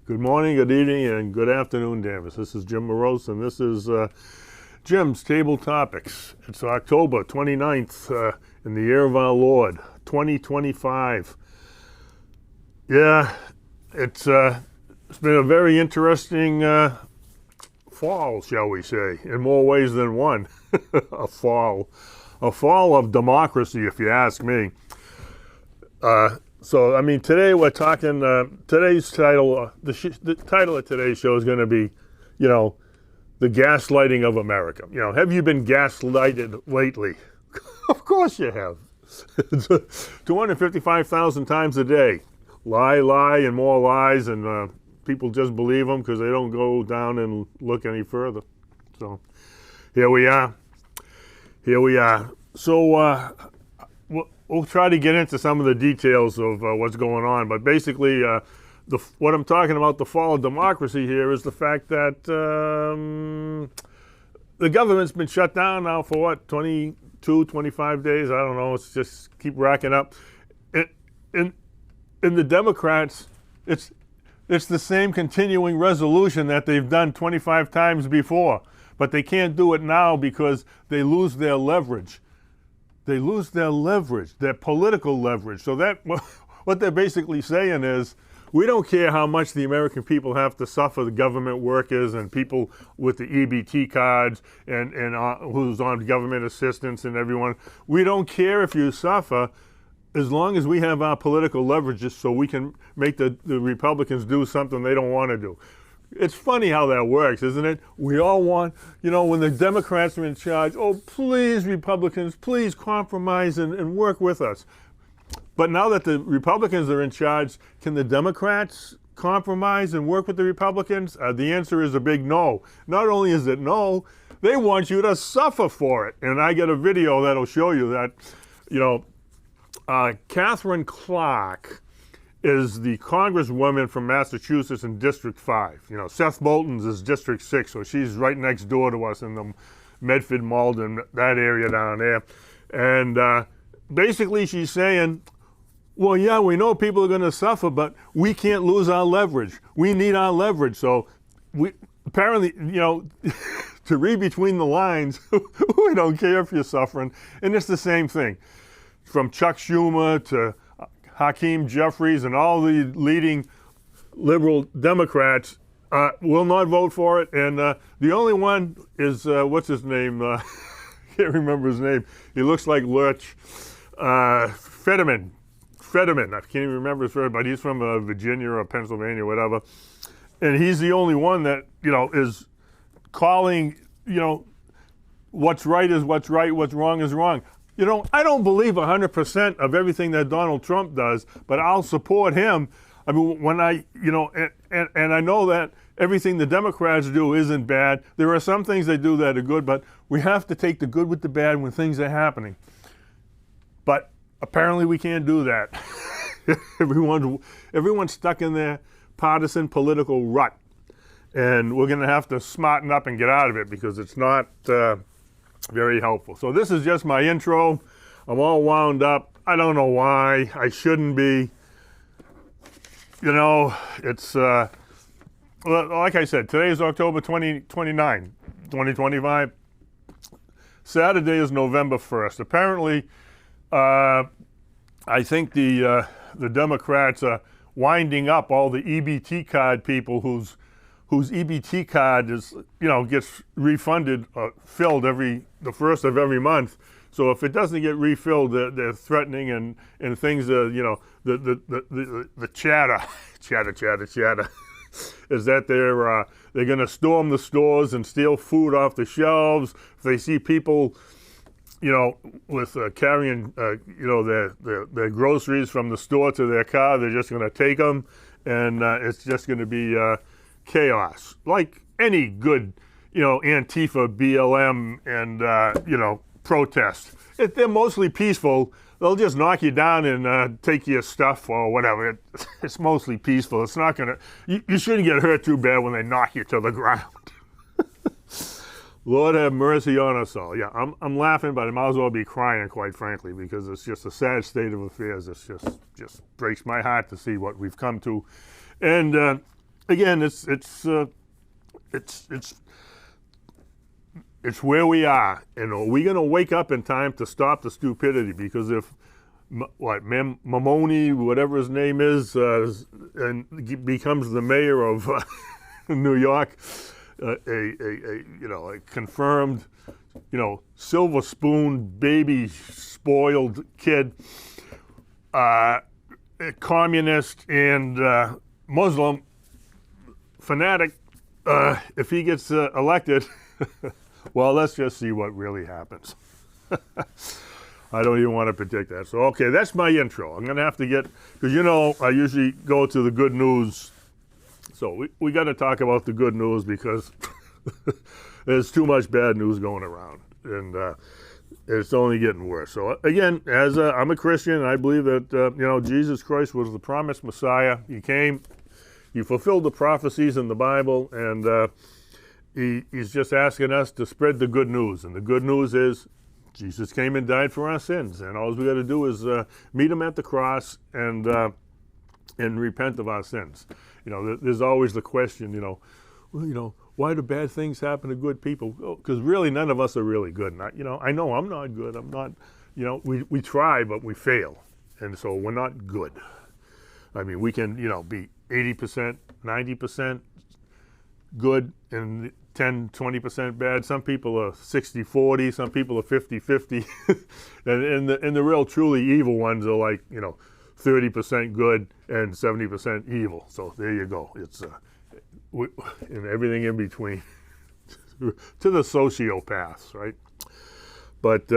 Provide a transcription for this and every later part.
Good morning, good evening, and good afternoon, Davis. This is Jim Morose, and this is Jim's Table Topics. It's October 29th in the year of our Lord, 2025. Yeah, it's been a very interesting fall, shall we say, in more ways than one. a fall of democracy, if you ask me. Today we're talking. Today's title, the title of today's show is going to be, the gaslighting of America. Have you been gaslighted lately? Of course you have. 255,000 times a day. Lie, and more lies, and people just believe them because they don't go down and look any further. So, here we are. So, we'll try to get into some of the details of what's going on, but basically, what I'm talking about, the fall of democracy here, is the fact that the government's been shut down now for what, 22, 25 days? I don't know. It's just keep racking up. In the Democrats, it's the same continuing resolution that they've done 25 times before, but they can't do it now because they lose their leverage. They lose their leverage, their political leverage. So that what they're basically saying is, we don't care how much the American people have to suffer, the government workers and people with the EBT cards and who's on government assistance and everyone. We don't care if you suffer as long as we have our political leverages so we can make the Republicans do something they don't want to do. It's funny how that works, isn't it? We all want, when the Democrats are in charge, oh, please, Republicans, please compromise and work with us. But now that the Republicans are in charge, can the Democrats compromise and work with the Republicans? The answer is a big no. Not only is it no, they want you to suffer for it. And I get a video that'll show you that, Catherine Clark is the congresswoman from Massachusetts in District 5. Seth Moulton's is District 6, so she's right next door to us in the Medford, Malden, that area down there. And basically she's saying, well, yeah, we know people are going to suffer, but we can't lose our leverage. We need our leverage. So we apparently, to read between the lines, we don't care if you're suffering. And it's the same thing. From Chuck Schumer to Hakeem Jeffries and all the leading liberal Democrats will not vote for it. And the only one is, what's his name? I can't remember his name. He looks like Lurch. Fetterman. I can't even remember his first, but he's from Virginia or Pennsylvania or whatever. And he's the only one that, is calling, what's right is what's right, what's wrong is wrong. I don't believe 100% of everything that Donald Trump does, but I'll support him. I mean, when I know that everything the Democrats do isn't bad. There are some things they do that are good, but we have to take the good with the bad when things are happening. But apparently we can't do that. Everyone's stuck in their partisan political rut. And we're going to have to smarten up and get out of it because it's not very helpful. So this is just my intro. I'm all wound up. I don't know why. I shouldn't be. It's, like I said, today is October 29, 2025. Saturday is November 1st. Apparently, I think the Democrats are winding up all the EBT card people whose EBT card is, gets refunded, filled the first of every month. So if it doesn't get refilled, they're threatening and things. The chatter is that they're going to storm the stores and steal food off the shelves. If they see people, with carrying, their groceries from the store to their car, they're just going to take them, and it's just going to be chaos, like any good, Antifa, BLM, and protest. If they're mostly peaceful, they'll just knock you down and take your stuff or whatever. It's mostly peaceful. It's not gonna. You shouldn't get hurt too bad when they knock you to the ground. Lord have mercy on us all. Yeah, I'm laughing, but I might as well be crying, quite frankly, because it's just a sad state of affairs. It's just breaks my heart to see what we've come to. And again, it's where we are, and are we going to wake up in time to stop the stupidity? Because if Mamoni, whatever his name is, and becomes the mayor of New York, a confirmed, silver spoon baby spoiled kid, a communist and Muslim fanatic, if he gets elected, well, let's just see what really happens. I don't even want to predict that. So, okay, that's my intro. I'm going to have to get, because I usually go to the good news. So we got to talk about the good news because there's too much bad news going around. And it's only getting worse. So again, as I'm a Christian, and I believe that, Jesus Christ was the promised Messiah. He came, he fulfilled the prophecies in the Bible, and he's just asking us to spread the good news. And the good news is Jesus came and died for our sins, and all we got to do is meet him at the cross and repent of our sins. There's always the question, why do bad things happen to good people? Because really, none of us are really good. I know I'm not good. I'm not. We try, but we fail, and so we're not good. I mean, we can, be 80%, 90% good, and 10, 20% bad. Some people are 60-40, some people are 50-50. and the real truly evil ones are like, 30% good and 70% evil. So there you go. It's and everything in between to the sociopaths, right? But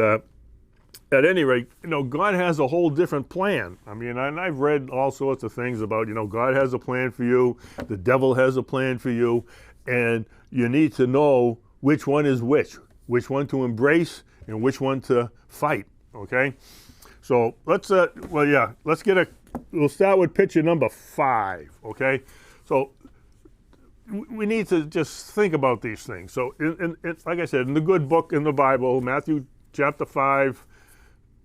at any rate, God has a whole different plan. I mean, and I've read all sorts of things about, God has a plan for you, the devil has a plan for you, and you need to know which one is which one to embrace and which one to fight, okay? So let's we'll start with picture number 5, okay? So we need to just think about these things. So in like I said, in the good book in the Bible, Matthew chapter 5,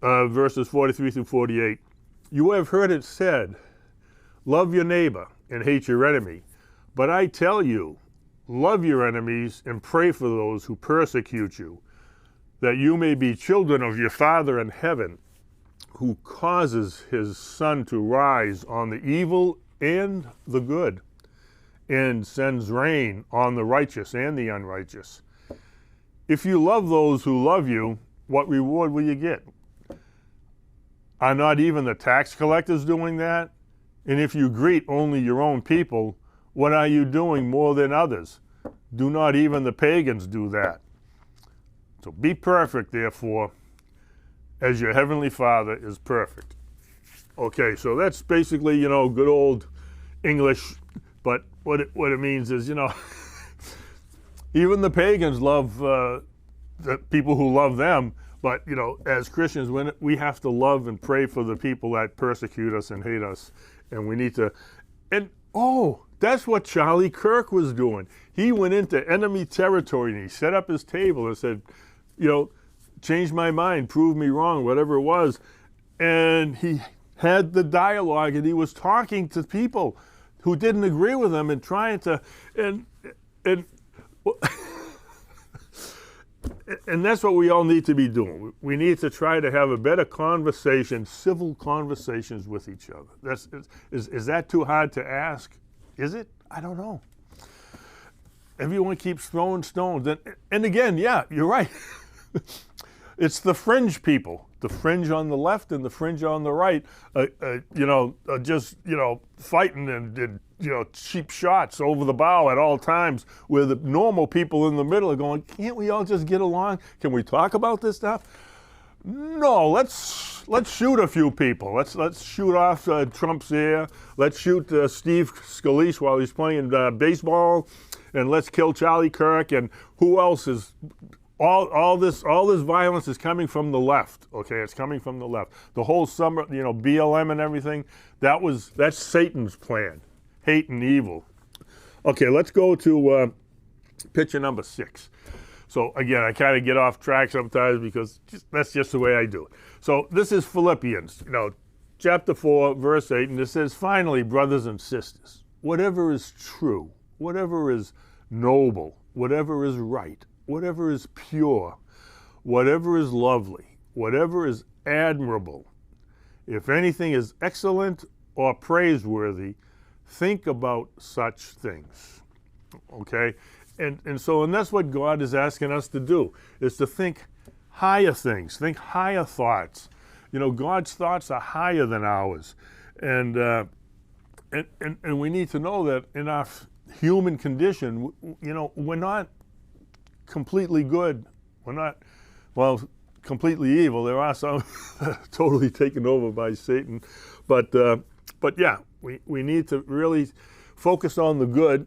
verses 43 through 48, you have heard it said, love your neighbor and hate your enemy. But I tell you, love your enemies and pray for those who persecute you, that you may be children of your Father in heaven, who causes his sun to rise on the evil and the good, and sends rain on the righteous and the unrighteous. If you love those who love you, what reward will you get? Are not even the tax collectors doing that? And if you greet only your own people, what are you doing more than others? Do not even the pagans do that? So be perfect, therefore, as your heavenly Father is perfect. Okay, so that's basically, good old English, but what it means is, even the pagans love the people who love them, but, as Christians, we have to love and pray for the people that persecute us and hate us, and we need to, that's what Charlie Kirk was doing. He went into enemy territory and he set up his table and said, change my mind, prove me wrong, whatever it was. And he had the dialogue and he was talking to people who didn't agree with him and trying to, and that's what we all need to be doing. We need to try to have a better conversation, civil conversations with each other. Is that too hard to ask? Is it? I don't know. Everyone keeps throwing stones. And again, yeah, you're right. It's the fringe people, the fringe on the left and the fringe on the right, just fighting and cheap shots over the bow at all times, where the normal people in the middle are going, can't we all just get along? Can we talk about this stuff? No, let's shoot a few people. Let's shoot off Trump's ear. Let's shoot Steve Scalise while he's playing baseball, and let's kill Charlie Kirk. And who else is? All this violence is coming from the left. Okay, it's coming from the left. The whole summer, BLM and everything. That's Satan's plan, hate and evil. Okay, let's go to picture number 6. So again, I kind of get off track sometimes because that's just the way I do it. So this is Philippians, chapter 4, verse 8, and it says, "Finally, brothers and sisters, whatever is true, whatever is noble, whatever is right, whatever is pure, whatever is lovely, whatever is admirable, if anything is excellent or praiseworthy, think about such things. Okay? And that's what God is asking us to do, is to think higher things, think higher thoughts. God's thoughts are higher than ours. And we need to know that in our human condition, we're not completely good. We're not, completely evil. There are some totally taken over by Satan. But yeah, we need to really focus on the good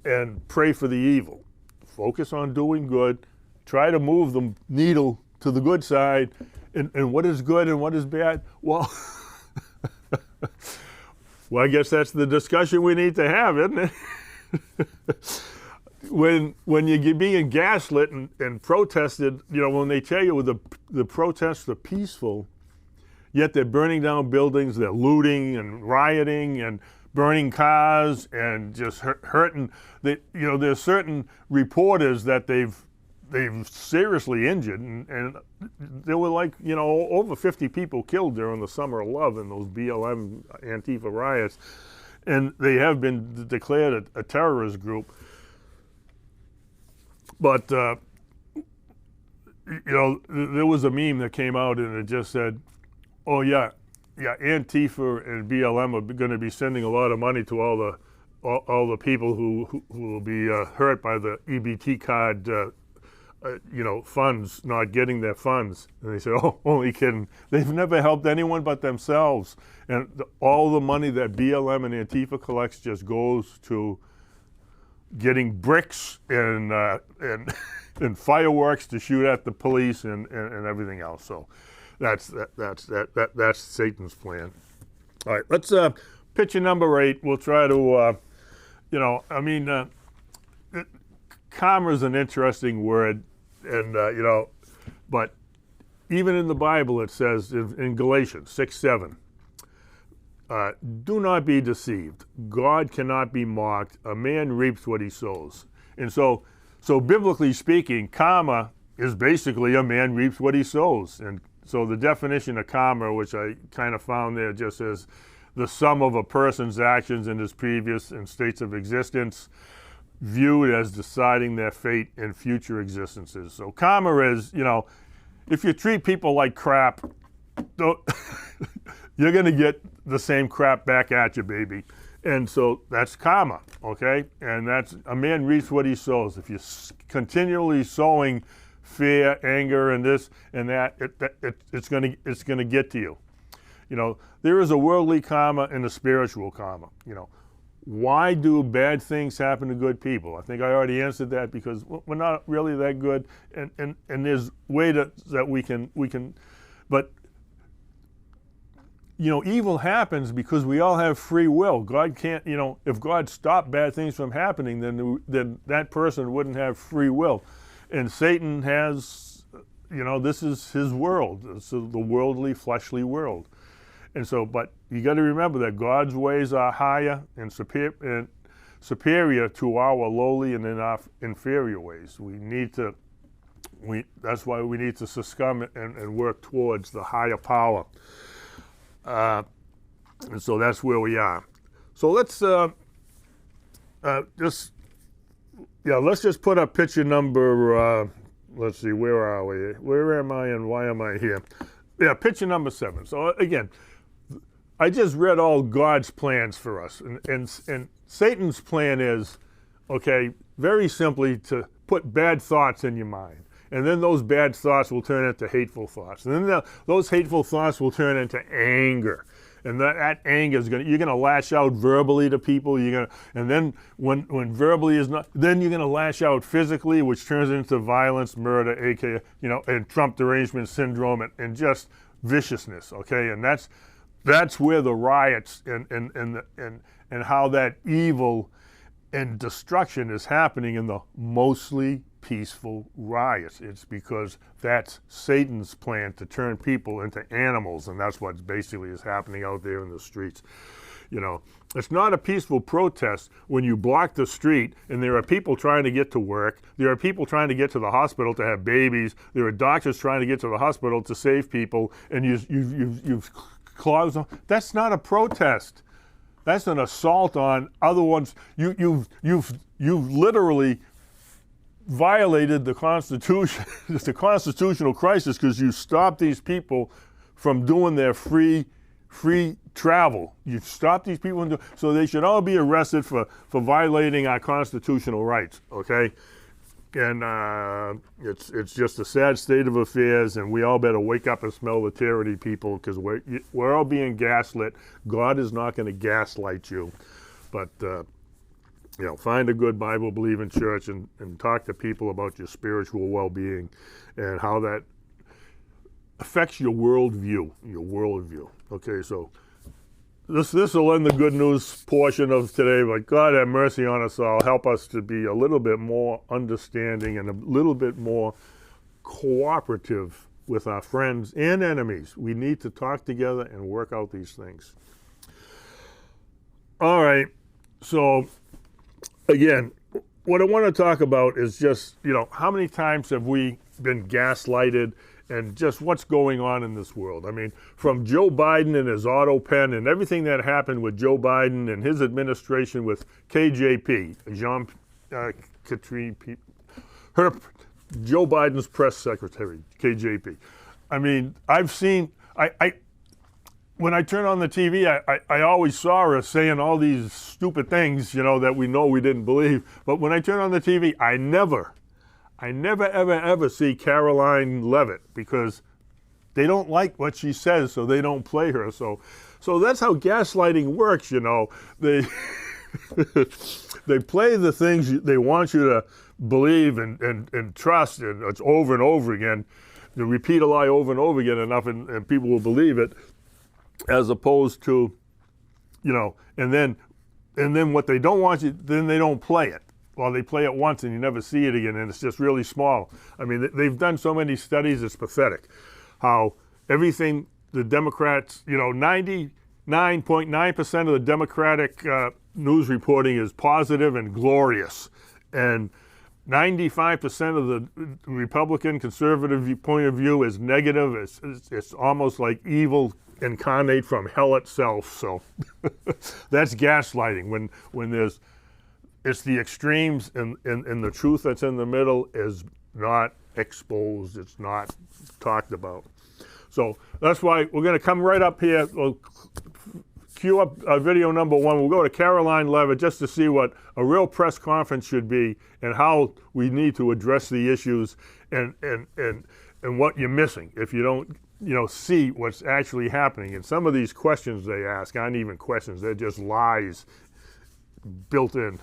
and pray for the evil. Focus on doing good. Try to move the needle to the good side. And what is good and what is bad? Well, I guess that's the discussion we need to have, isn't it? When you're being gaslit and protested, when they tell you the protests are peaceful, yet they're burning down buildings, they're looting and rioting and burning cars and just hurting. There's certain reporters that they've seriously injured, and there were over 50 people killed during the Summer of Love in those BLM Antifa riots, and they have been declared a terrorist group. But there was a meme that came out and it just said, "Oh yeah, Antifa and BLM are going to be sending a lot of money to all the people who will be hurt by the EBT card, funds not getting their funds." And they said, "Oh, only kidding. They've never helped anyone but themselves, and all the money that BLM and Antifa collects just goes to getting bricks and fireworks to shoot at the police and everything else." So that's Satan's plan. All right, let's picture number 8. We'll try to karma is an interesting word, and but even in the Bible it says in Galatians 6:7. Do not be deceived. God cannot be mocked. A man reaps what he sows. And so biblically speaking, karma is basically a man reaps what he sows. And so the definition of karma, which I kind of found there, just says the sum of a person's actions in his previous and states of existence, viewed as deciding their fate in future existences. So karma is, if you treat people like crap, you're going to get the same crap back at you, baby. And so that's karma, okay? And that's, a man reaps what he sows. If you're continually sowing fear, anger, and this and that, it's going to get to you. There is a worldly karma and a spiritual karma. Why do bad things happen to good people? I think I already answered that, because we're not really that good, and there's way that we can, but evil happens because we all have free will. God can't, if God stopped bad things from happening, then that person wouldn't have free will. And Satan has, this is his world. It's the worldly, fleshly world. And so, but you got to remember that God's ways are higher and superior to our lowly and inferior ways. That's why we need to succumb and work towards the higher power. And so that's where we are. So let's just put up picture number, let's see, where are we? Where am I and why am I here? Yeah, picture number 7. So again, I just read all God's plans for us. And Satan's plan is, okay, very simply to put bad thoughts in your mind. And then those bad thoughts will turn into hateful thoughts. And then those hateful thoughts will turn into anger. And that anger is you're going to lash out verbally to people. And then when verbally is not, then you're going to lash out physically, which turns into violence, murder, aka, and Trump derangement syndrome and just viciousness. Okay. And that's where the riots and how that evil and destruction is happening in the mostly peaceful riots. It's because that's Satan's plan to turn people into animals, and that's what basically is happening out there in the streets. You know, it's not a peaceful protest when you block the street and there are people trying to get to work. There are people trying to get to the hospital to have babies. There are doctors trying to get to the hospital to save people, and you've closed them. That's not a protest. That's an assault on other ones. You've literally violated the Constitution. It's a constitutional crisis because you stopped these people from doing their free travel. You stop these people, so they should all be arrested for violating our constitutional rights. Okay, and it's just a sad state of affairs, and we all better wake up and smell the tyranny, people, because we're all being gaslit. God is not going to gaslight you, but you know, find a good Bible-believing church and talk to people about your spiritual well-being and how that affects your worldview. Okay, so this will end the good news portion of today, but God have mercy on us all. Help us to be a little bit more understanding and a little bit more cooperative with our friends and enemies. We need to talk together and work out these things. All right, so again, what I want to talk about is just, you know, how many times have we been gaslighted and just what's going on in this world. I mean, from Joe Biden and his auto pen and everything that happened with Joe Biden and his administration with KJP, Joe Biden's press secretary, KJP. I mean, I've seen, when I turn on the TV, I always saw her saying all these stupid things, you know, that we know we didn't believe. But when I turn on the TV, I never, ever see Karoline Leavitt, because they don't like what she says, so they don't play her. So that's how gaslighting works, you know. They they play the things they want you to believe and trust, and it's over and over again. You repeat a lie over and over again enough, and people will believe it, as opposed to, you know, and then what they don't want you, then they don't play it. Well, they play it once and you never see it again, and it's just really small. I mean, they've done so many studies, it's pathetic. How everything the Democrats, you know, 99.9% of the Democratic news reporting is positive and glorious, and 95% of the Republican conservative point of view is negative. It's almost like evil incarnate from hell itself. So that's gaslighting. When it's the extremes, and the truth that's in the middle is not exposed. It's not talked about. So that's why we're going to come right up here. We'll cue up video number one. We'll go to Karoline Leavitt just to see what a real press conference should be and how we need to address the issues and what you're missing if you don't, you know, see what's actually happening. And some of these questions they ask aren't even questions. They're just lies built in.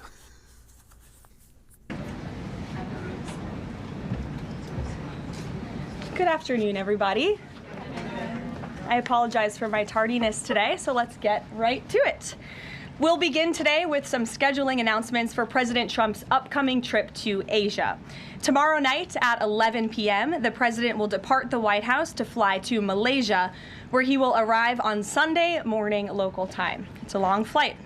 Good afternoon, everybody. I apologize for my tardiness today, so let's get right to it. We'll begin today with some scheduling announcements for President Trump's upcoming trip to Asia. Tomorrow night at 11 p.m., the president will depart the White House to fly to Malaysia, where he will arrive on Sunday morning local time. It's a long flight.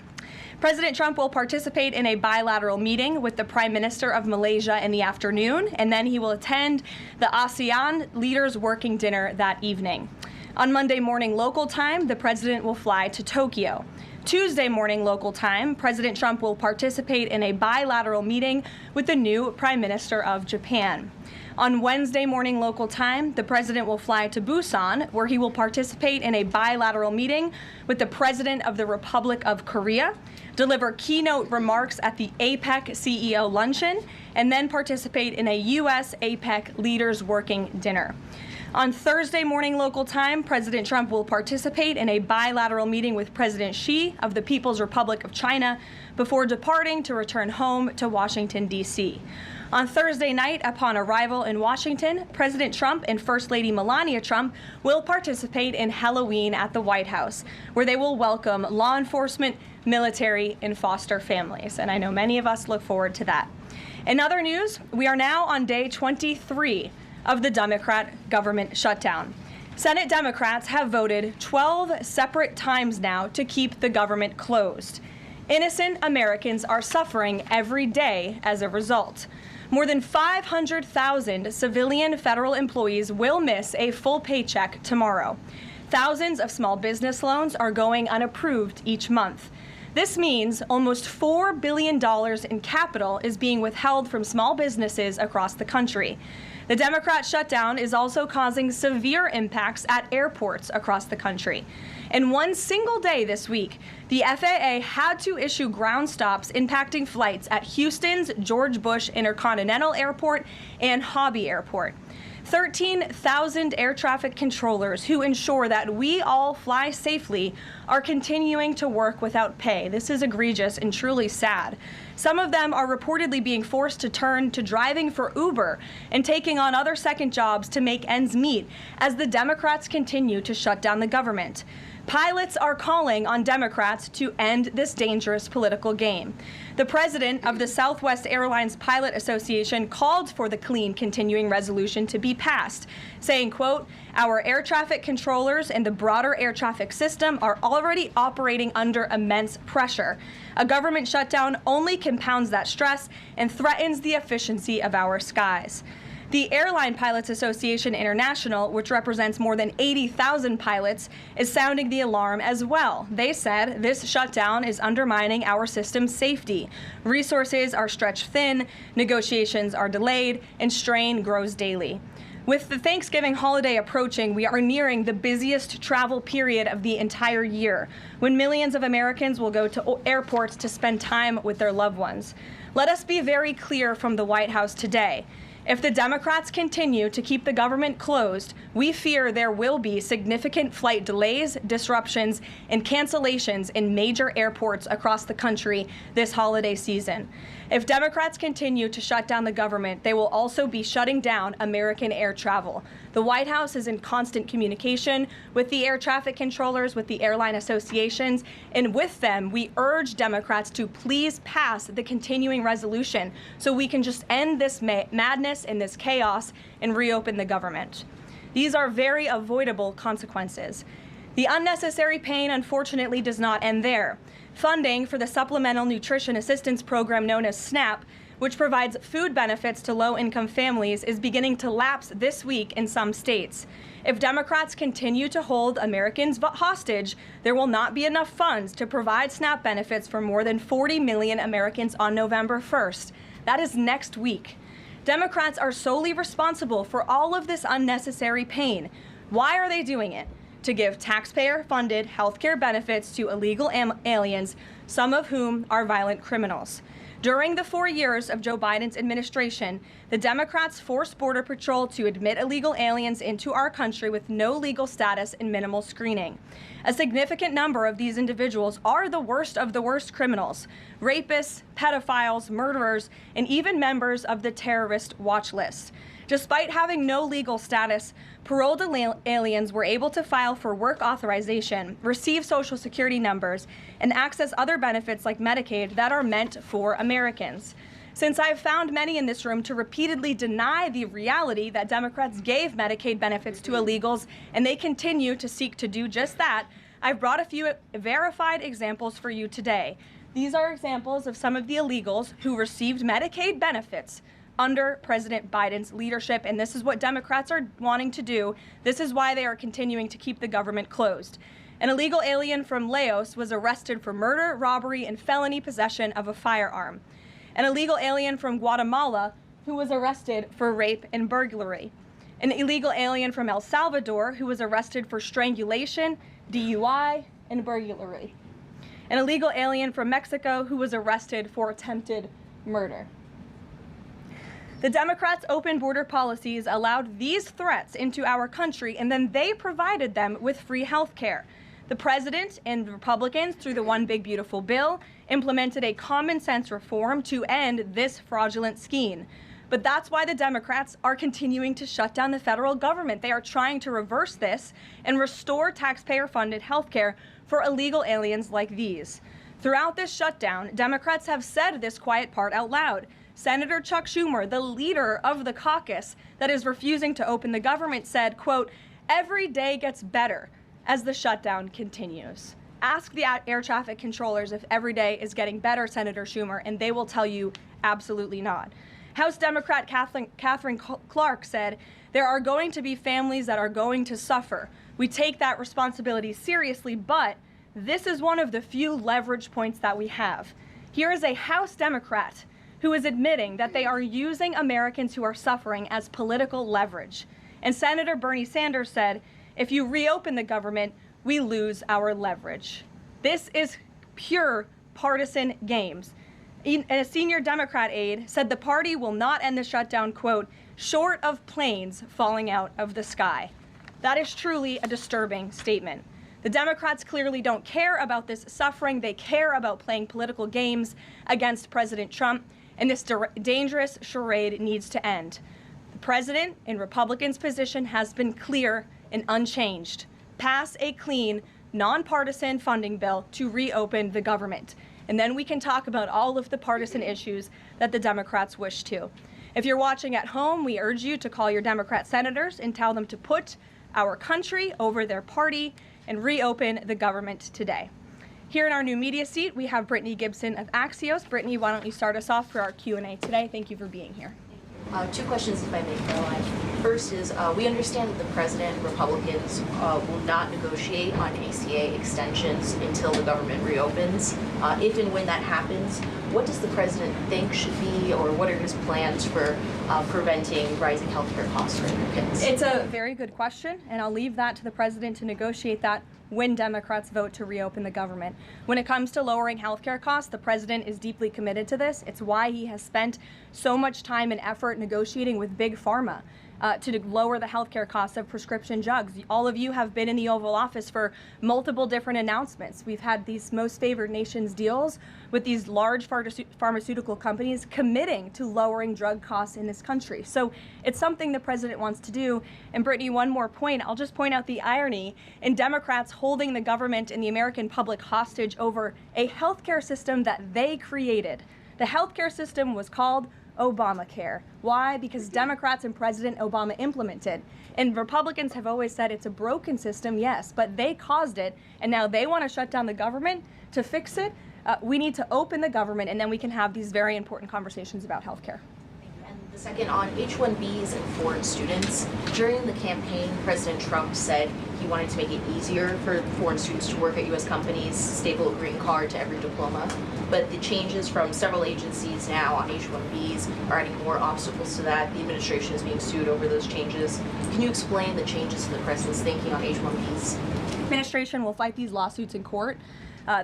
President Trump will participate in a bilateral meeting with the Prime Minister of Malaysia in the afternoon, and then he will attend the ASEAN Leaders Working Dinner that evening. On Monday morning local time, the president will fly to Tokyo. Tuesday morning local time, President Trump will participate in a bilateral meeting with the new Prime Minister of Japan. On Wednesday morning local time, the president will fly to Busan, where he will participate in a bilateral meeting with the President of the Republic of Korea, deliver keynote remarks at the APEC CEO luncheon, and then participate in a U.S. APEC Leaders Working Dinner. On Thursday morning local time, President Trump will participate in a bilateral meeting with President Xi of the People's Republic of China before departing to return home to Washington, D.C. On Thursday night, upon arrival in Washington, President Trump and First Lady Melania Trump will participate in Halloween at the White House, where they will welcome law enforcement, military, and foster families. And I know many of us look forward to that. In other news, we are now on day 23 of the Democrat government shutdown. Senate Democrats have voted 12 separate times now to keep the government closed. Innocent Americans are suffering every day as a result. More than 500,000 civilian federal employees will miss a full paycheck tomorrow. Thousands of small business loans are going unapproved each month. This means almost $4 billion in capital is being withheld from small businesses across the country. The Democrat shutdown is also causing severe impacts at airports across the country. In one single day this week, the FAA had to issue ground stops impacting flights at Houston's George Bush Intercontinental Airport and Hobby Airport. 13,000 air traffic controllers who ensure that we all fly safely are continuing to work without pay. This is egregious and truly sad. Some of them are reportedly being forced to turn to driving for Uber and taking on other second jobs to make ends meet as the Democrats continue to shut down the government. Pilots are calling on Democrats to end this dangerous political game. The president of the Southwest Airlines Pilot Association called for the clean continuing resolution to be passed, saying, quote, "Our air traffic controllers and the broader air traffic system are already operating under immense pressure. A government shutdown only compounds that stress and threatens the efficiency of our skies." The Airline Pilots Association International, which represents more than 80,000 pilots, is sounding the alarm as well. They said this shutdown is undermining our system's safety. Resources are stretched thin, negotiations are delayed, and strain grows daily. With the Thanksgiving holiday approaching, we are nearing the busiest travel period of the entire year, when millions of Americans will go to airports to spend time with their loved ones. Let us be very clear from the White House today. If the Democrats continue to keep the government closed, we fear there will be significant flight delays, disruptions, and cancellations in major airports across the country this holiday season. If Democrats continue to shut down the government, they will also be shutting down American air travel. The White House is in constant communication with the air traffic controllers, with the airline associations, and with them, we urge Democrats to please pass the continuing resolution so we can just end this madness and this chaos and reopen the government. These are very avoidable consequences. The unnecessary pain, unfortunately, does not end there. Funding for the Supplemental Nutrition Assistance Program known as SNAP, which provides food benefits to low-income families, is beginning to lapse this week in some states. If Democrats continue to hold Americans hostage, there will not be enough funds to provide SNAP benefits for more than 40 million Americans on November 1st. That is next week. Democrats are solely responsible for all of this unnecessary pain. Why are they doing it? To give taxpayer-funded health care benefits to illegal aliens, some of whom are violent criminals. During the 4 years of Joe Biden's administration, the Democrats forced Border Patrol to admit illegal aliens into our country with no legal status and minimal screening. A significant number of these individuals are the worst of the worst criminals: rapists, pedophiles, murderers, and even members of the terrorist watch list. Despite having no legal status, paroled aliens were able to file for work authorization, receive Social Security numbers, and access other benefits like Medicaid that are meant for Americans. Since I've found many in this room to repeatedly deny the reality that Democrats gave Medicaid benefits to illegals, and they continue to seek to do just that, I've brought a few verified examples for you today. These are examples of some of the illegals who received Medicaid benefits under President Biden's leadership, and this is what Democrats are wanting to do. This is why they are continuing to keep the government closed. An illegal alien from Laos was arrested for murder, robbery, and felony possession of a firearm. An illegal alien from Guatemala who was arrested for rape and burglary. An illegal alien from El Salvador who was arrested for strangulation, DUI, and burglary. An illegal alien from Mexico who was arrested for attempted murder. The Democrats' open border policies allowed these threats into our country, and then they provided them with free health care. The president and Republicans, through the One Big Beautiful Bill, implemented a common sense reform to end this fraudulent scheme. But that's why the Democrats are continuing to shut down the federal government. They are trying to reverse this and restore taxpayer-funded health care for illegal aliens like these. Throughout this shutdown, Democrats have said this quiet part out loud. Senator Chuck Schumer, the leader of the caucus that is refusing to open the government, said, quote, Every day gets better as the shutdown continues. Ask the air traffic controllers if every day is getting better, Senator Schumer, and they will tell you absolutely not. House Democrat Catherine Clark said, there are going to be families that are going to suffer. We take that responsibility seriously, but this is one of the few leverage points that we have. Here is a House Democrat who is admitting that they are using Americans who are suffering as political leverage. And Senator Bernie Sanders said, if you reopen the government, we lose our leverage. This is pure partisan games. A senior Democrat aide said the party will not end the shutdown, quote, short of planes falling out of the sky. That is truly a disturbing statement. The Democrats clearly don't care about this suffering. They care about playing political games against President Trump, and this dangerous charade needs to end. The president, in Republicans' position, has been clear and unchanged. Pass a clean, nonpartisan funding bill to reopen the government. And then we can talk about all of the partisan issues that the Democrats wish to. If you're watching at home, we urge you to call your Democrat senators and tell them to put our country over their party and reopen the government today. Here in our new media seat, we have Brittany Gibson of Axios. Brittany, why don't you start us off for our Q&A today? Thank you for being here. Two questions, if I may, Caroline. First is, we understand that the president and Republicans will not negotiate on ACA extensions until the government reopens. If and when that happens, what does the president think should be, or what are his plans for preventing rising healthcare costs for Americans? It's a very good question, and I'll leave that to the president to negotiate that when Democrats vote to reopen the government. When it comes to lowering healthcare costs, the president is deeply committed to this. It's why he has spent so much time and effort negotiating with Big Pharma to lower the healthcare costs of prescription drugs. All of you have been in the Oval Office for multiple different announcements. We've had these most favored nations deals with these large pharmaceutical companies committing to lowering drug costs in this country. So it's something the president wants to do. And Brittany, one more point. I'll just point out the irony in Democrats holding the government and the American public hostage over a healthcare system that they created. The healthcare system was called Obamacare. Why? Because Democrats and President Obama implemented. And Republicans have always said it's a broken system, yes, but they caused it, and now they want to shut down the government to fix it. We need to open the government, and then we can have these very important conversations about healthcare. And the second, on H-1Bs and foreign students, during the campaign, President Trump said he wanted to make it easier for foreign students to work at U.S. companies, staple a green card to every diploma. But the changes from several agencies now on H-1Bs are adding more obstacles to that. The administration is being sued over those changes. Can you explain the changes in the president's thinking on H-1Bs? The administration will fight these lawsuits in court.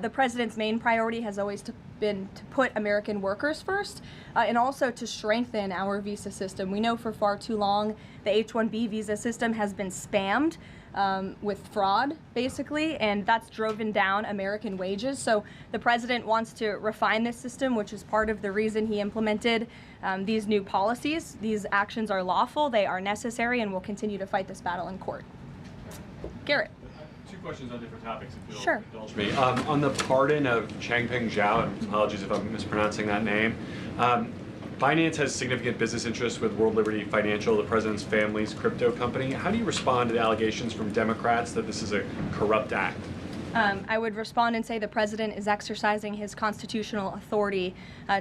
The president's main priority has always been to put American workers first and also to strengthen our visa system. We know for far too long the H-1B visa system has been spammed with fraud, basically, and that's driven down American wages. So the president wants to refine this system, which is part of the reason he implemented these new policies. These actions are lawful, they are necessary, and we'll continue to fight this battle in court. Garrett. Two questions on different topics, if you'll Sure. indulge me. On the pardon of Changpeng Zhao, and apologies if I'm mispronouncing that name, Binance has significant business interests with World Liberty Financial, the president's family's crypto company. How do you respond to the allegations from Democrats that this is a corrupt act? I would respond and say the president is exercising his constitutional authority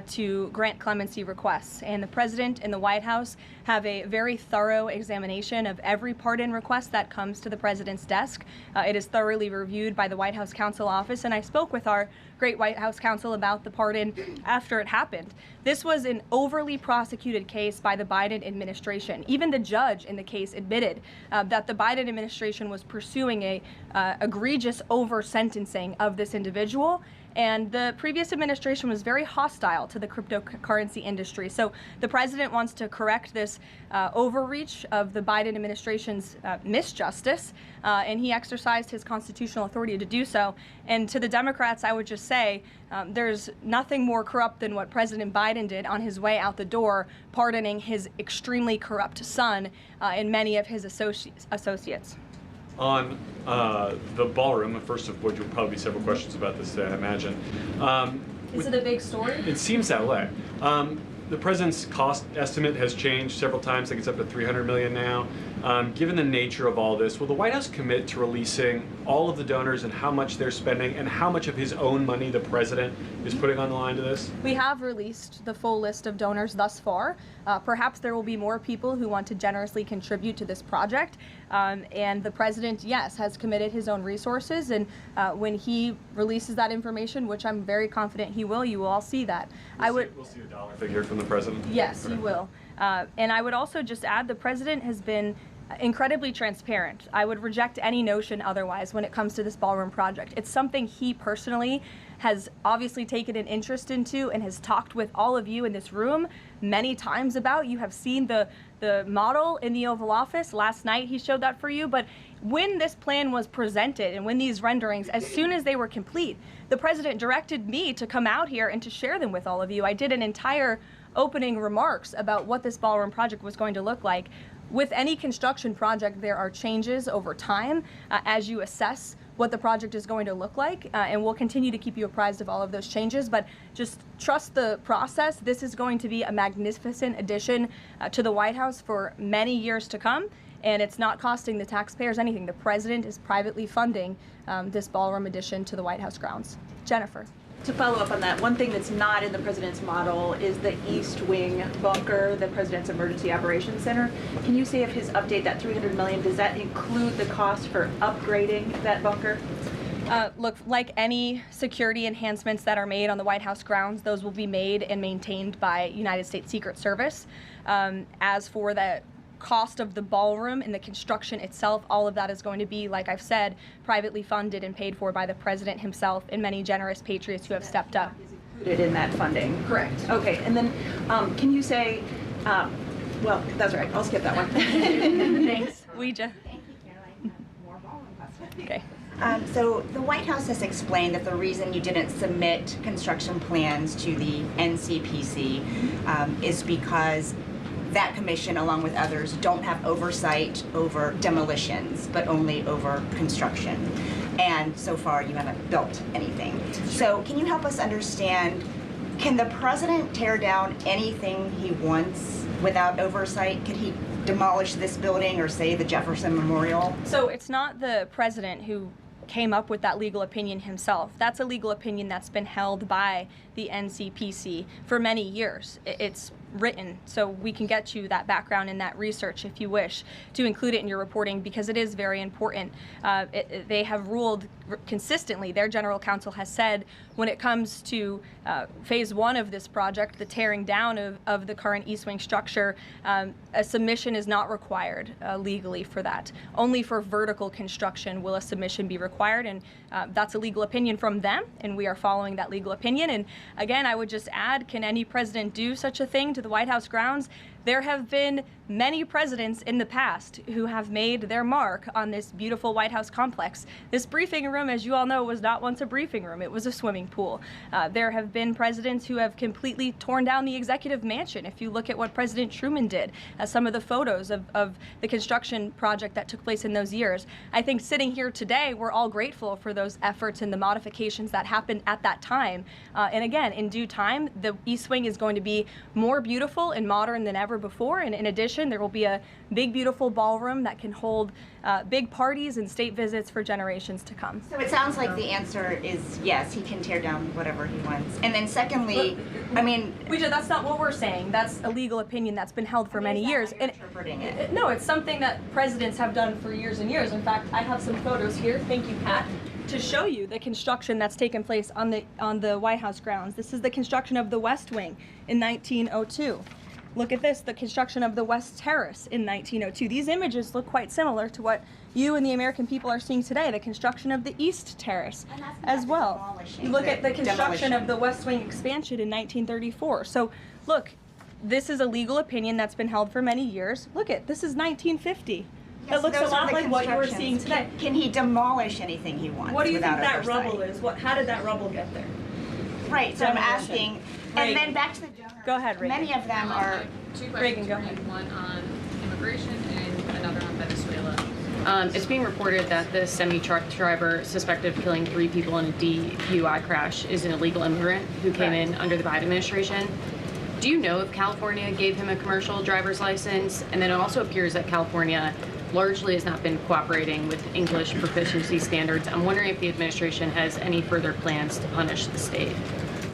to grant clemency requests. And the president and the White House have a very thorough examination of every pardon request that comes to the president's desk. It is thoroughly reviewed by the White House Counsel Office, and I spoke with our great White House counsel about the pardon after it happened. This was an overly prosecuted case by the Biden administration. Even the judge in the case admitted that the Biden administration was pursuing a egregious over-sentencing of this individual, and the previous administration was very hostile to the cryptocurrency industry. So the president wants to correct this overreach of the Biden administration's misjustice, and he exercised his constitutional authority to do so. And to the Democrats, I would just say there's nothing more corrupt than what President Biden did on his way out the door, pardoning his extremely corrupt son and many of his associates. On the ballroom, first of which will probably be several questions about this today, I imagine. Is it a big story? It seems that way. The president's cost estimate has changed several times. I think it's up to $300 million now. Given the nature of all this, will the White House commit to releasing all of the donors and how much they're spending and how much of his own money the president is putting on the line to this? We have released the full list of donors thus far. Perhaps there will be more people who want to generously contribute to this project. And the president, yes, has committed his own resources. And when he releases that information, which I'm very confident he will, you will all see that. We'll see a dollar figure from the president? Yes, Okay. you will. And I would also just add the president has been incredibly transparent. I would reject any notion otherwise when it comes to this ballroom project. It's something he personally has obviously taken an interest into and has talked with all of you in this room many times about. You have seen the model in the Oval Office. Last night he showed that for you. But when this plan was presented and when these renderings, as soon as they were complete, the president directed me to come out here and to share them with all of you. I did an entire opening remarks about what this ballroom project was going to look like. With any construction project, there are changes over time as you assess what the project is going to look like, and we'll continue to keep you apprised of all of those changes, but just trust the process. This is going to be a magnificent addition to the White House for many years to come, and it's not costing the taxpayers anything. The president is privately funding this ballroom addition to the White House grounds. Jennifer. To follow up on that, one thing that's not in the president's model is the East Wing bunker, the president's emergency operations center. Can you say if his update, that $300 million, does that include the cost for upgrading that bunker? Look, like any security enhancements that are made on the White House grounds, those will be made and maintained by United States Secret Service. As for the cost of the ballroom and the construction itself, all of that is going to be, like I've said, privately funded and paid for by the president himself and many generous patriots who have stepped up. Is included in that funding? Correct. Okay, and then can you say, well, that's right, I'll skip that one. Thanks. Thank you, Caroline. More ballroom questions. Okay. So the White House has explained that the reason you didn't submit construction plans to the NCPC is because that commission, along with others, don't have oversight over demolitions, but only over construction. And so far, you haven't built anything. So can you help us understand, can the president tear down anything he wants without oversight? Could he demolish this building or, say, the Jefferson Memorial? So it's not the president who came up with that legal opinion himself. That's a legal opinion that's been held by the NCPC for many years. It's written, so we can get you that background and that research if you wish to include it in your reporting, because it is very important. They have ruled consistently. Their general counsel has said when it comes to phase one of this project, the tearing down of the current East Wing structure, a submission is not required legally for that. Only for vertical construction will a submission be required, and that's a legal opinion from them, and we are following that legal opinion. And again, I would just add, can any president do such a thing to the White House grounds? There have been many presidents in the past who have made their mark on this beautiful White House complex. This briefing room, as you all know, was not once a briefing room. It was a swimming pool. There have been presidents who have completely torn down the executive mansion. If you look at what President Truman did, some of the photos of the construction project that took place in those years, I think sitting here today, we're all grateful for those efforts and the modifications that happened at that time. And again, in due time, the East Wing is going to be more beautiful and modern than ever before. And in addition, there will be a big, beautiful ballroom that can hold big parties and state visits for generations to come. So it sounds like the answer is yes, he can tear down whatever he wants. And then secondly, I mean, That's not what we're saying. That's a legal opinion that's been held for many years. and interpreting it. No, it's something that presidents have done for years and years. In fact, I have some photos here. Thank you, Pat, to show you the construction that's taken place on the White House grounds. This is the construction of the West Wing in 1902. Look at this, the construction of the West Terrace in 1902. These images look quite similar to what you and the American people are seeing today, the construction of the East Terrace as well. You look at the construction of the West Wing expansion in 1934. So look, this is a legal opinion that's been held for many years. Look at, this is 1950. That looks a lot like what you were seeing today. Can he demolish anything he wants? What do you think without that oversight? rubble is? How did that rubble get there? Right, so I'm Demolition. asking, Right. and then back to the donors. Go ahead, Reagan. Many of them are, Two Reagan, questions go for you, ahead. one on immigration and another on Venezuela. It's being reported that the semi-truck driver suspected of killing 3 people in a DUI crash is an illegal immigrant who came in under the Biden administration. Do you know if California gave him a commercial driver's license? And then it also appears that California largely has not been cooperating with English proficiency standards. I'm wondering if the administration has any further plans to punish the state.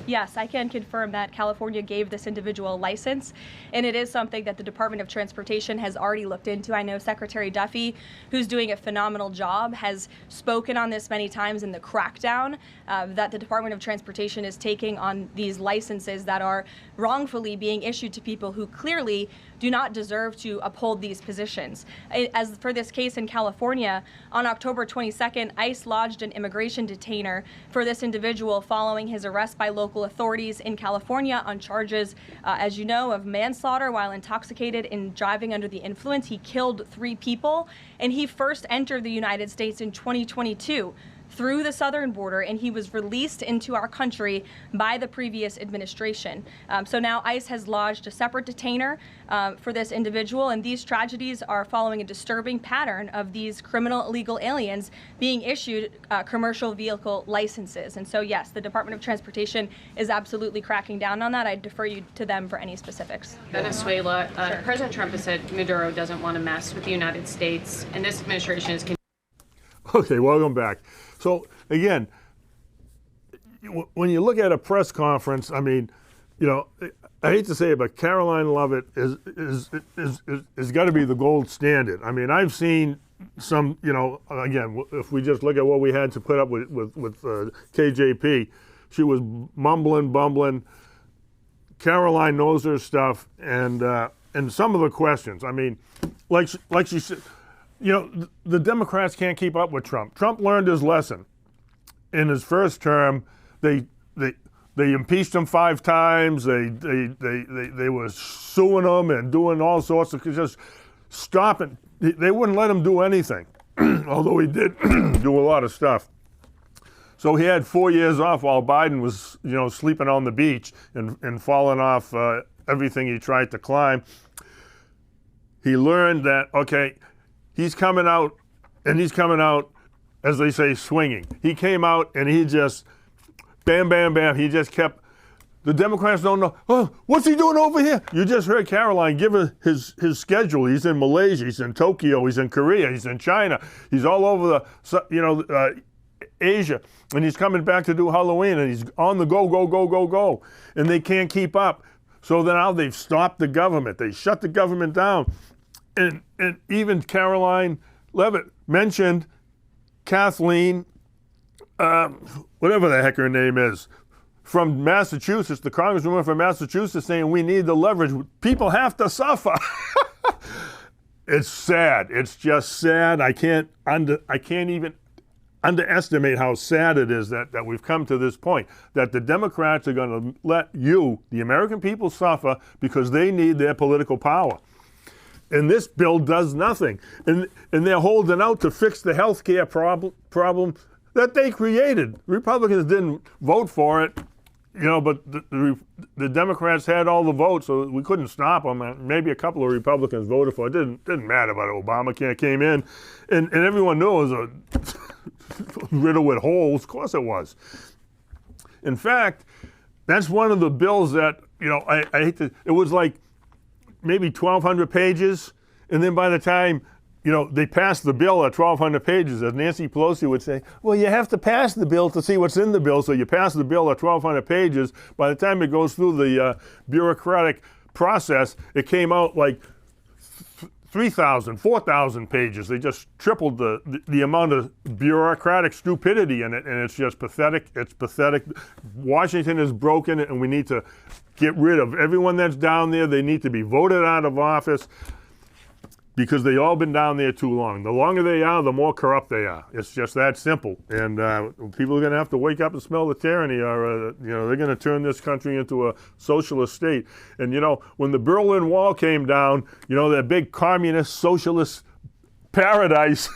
Yes, I can confirm that California gave this individual a license, and it is something that the Department of Transportation has already looked into. I know Secretary Duffy, who's doing a phenomenal job, has spoken on this many times in the crackdown that the Department of Transportation is taking on these licenses that are wrongfully being issued to people who clearly do not deserve to uphold these positions. As for this case in California, on October 22nd, ICE lodged an immigration detainer for this individual following his arrest by local authorities in California on charges, as you know, of manslaughter while intoxicated and driving under the influence. He killed 3 people, and he first entered the United States in 2022 through the southern border, and he was released into our country by the previous administration. So now ICE has lodged a separate detainer for this individual, and these tragedies are following a disturbing pattern of these criminal illegal aliens being issued commercial vehicle licenses. And so yes, the Department of Transportation is absolutely cracking down on that. I'd defer you to them for any specifics. Venezuela, President Trump has said Maduro doesn't want to mess with the United States, and this administration is Okay, welcome back. So again, when you look at a press conference, I mean, you know, I hate to say it, but Caroline Leavitt is got to be the gold standard. I mean, I've seen some, you know, again, if we just look at what we had to put up with KJP, she was mumbling, bumbling. Caroline knows her stuff, and some of the questions. I mean, like she said. You know, the Democrats can't keep up with Trump. Trump learned his lesson. In his first term, they impeached him 5 times. They were suing him and doing all sorts of just stopping. They wouldn't let him do anything, although he did do a lot of stuff. So he had 4 years off while Biden was, you know, sleeping on the beach and falling off everything he tried to climb. He learned that, okay, he's coming out, as they say, swinging. He came out and he just, bam, bam, bam, he just kept, the Democrats don't know, oh, what's he doing over here? You just heard Caroline give his schedule. He's in Malaysia, he's in Tokyo, he's in Korea, he's in China, he's all over the, Asia, and he's coming back to do Halloween, and he's on the go, and they can't keep up. So now they've stopped the government. They shut the government down. And even Caroline Leavitt mentioned Kathleen, whatever the heck her name is, from Massachusetts, the congresswoman from Massachusetts, saying we need the leverage. People have to suffer. It's sad. It's just sad. I can't even underestimate how sad it is that we've come to this point, that the Democrats are going to let you, the American people, suffer because they need their political power. And this bill does nothing. And they're holding out to fix the health care problem that they created. Republicans didn't vote for it, you know, but the Democrats had all the votes, so we couldn't stop them. Maybe a couple of Republicans voted for it. It didn't matter, but Obamacare came in, and everyone knew it was a riddle with holes. Of course it was. In fact, that's one of the bills that, you know, I hate to, it was like, maybe 1,200 pages, and then by the time, you know, they passed the bill at 1,200 pages, as Nancy Pelosi would say, well, you have to pass the bill to see what's in the bill, so you pass the bill at 1,200 pages. By the time it goes through the bureaucratic process, it came out like 3,000, 4,000 pages. They just tripled the amount of bureaucratic stupidity in it, and it's just pathetic. It's pathetic. Washington is broken, and we need to get rid of everyone that's down there. They need to be voted out of office because they've all been down there too long. The longer they are, the more corrupt they are. It's just that simple. And people are going to have to wake up and smell the tyranny, or you know, they're going to turn this country into a socialist state. And you know, when the Berlin Wall came down, you know, that big communist socialist paradise,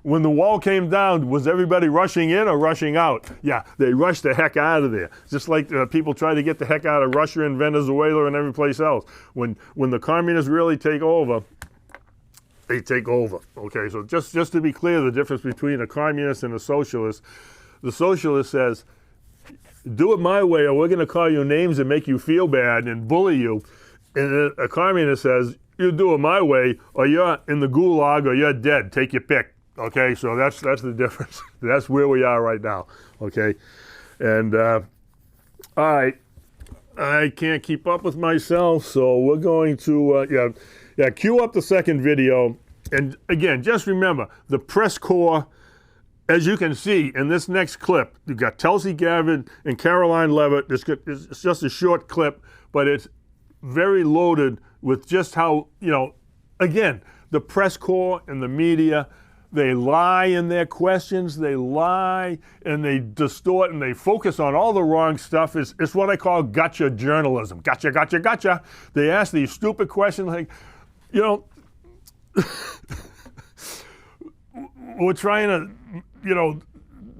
when the wall came down, was everybody rushing in or rushing out? Yeah, they rushed the heck out of there. Just like people try to get the heck out of Russia and Venezuela and every place else. When the communists really take over, they take over. Okay, so just to be clear, the difference between a communist and a socialist, the socialist says, do it my way or we're going to call you names and make you feel bad and bully you. And a communist says, you do it my way or you're in the gulag or you're dead. Take your pick. Okay, so that's the difference. That's where we are right now. Okay, and all right, I can't keep up with myself, so we're going to cue up the second video. And again, just remember the press corps. As you can see in this next clip, you've got Tulsi Gabbard and Caroline Levitt. It's just a short clip, but it's very loaded with just how, again, the press corps and the media, they lie in their questions, they lie and they distort and they focus on all the wrong stuff. It's what I call gotcha journalism. Gotcha, gotcha, gotcha. They ask these stupid questions like, we're trying to,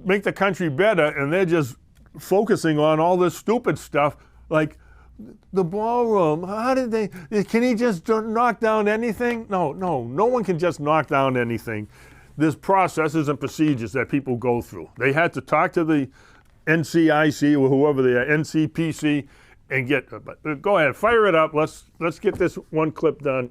make the country better, and they're just focusing on all this stupid stuff like the ballroom. Can he just knock down anything? No one can just knock down anything. There's processes and procedures that people go through. They had to talk to the NCIC or whoever they are, NCPC, and go ahead, fire it up. Let's get this one clip done.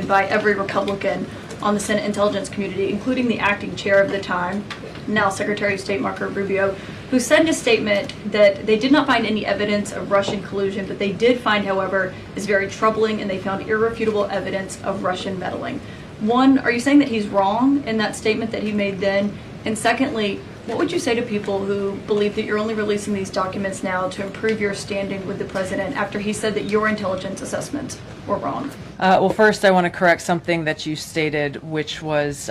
By every Republican on the Senate Intelligence Committee, including the acting chair of the time, now Secretary of State Marco Rubio, who said in a statement that they did not find any evidence of Russian collusion, but they did find, however, is very troubling, and they found irrefutable evidence of Russian meddling. One, are you saying that he's wrong in that statement that he made then? And secondly, what would you say to people who believe that you're only releasing these documents now to improve your standing with the president after he said that your intelligence assessments were wrong? Well, first I want to correct something that you stated, which was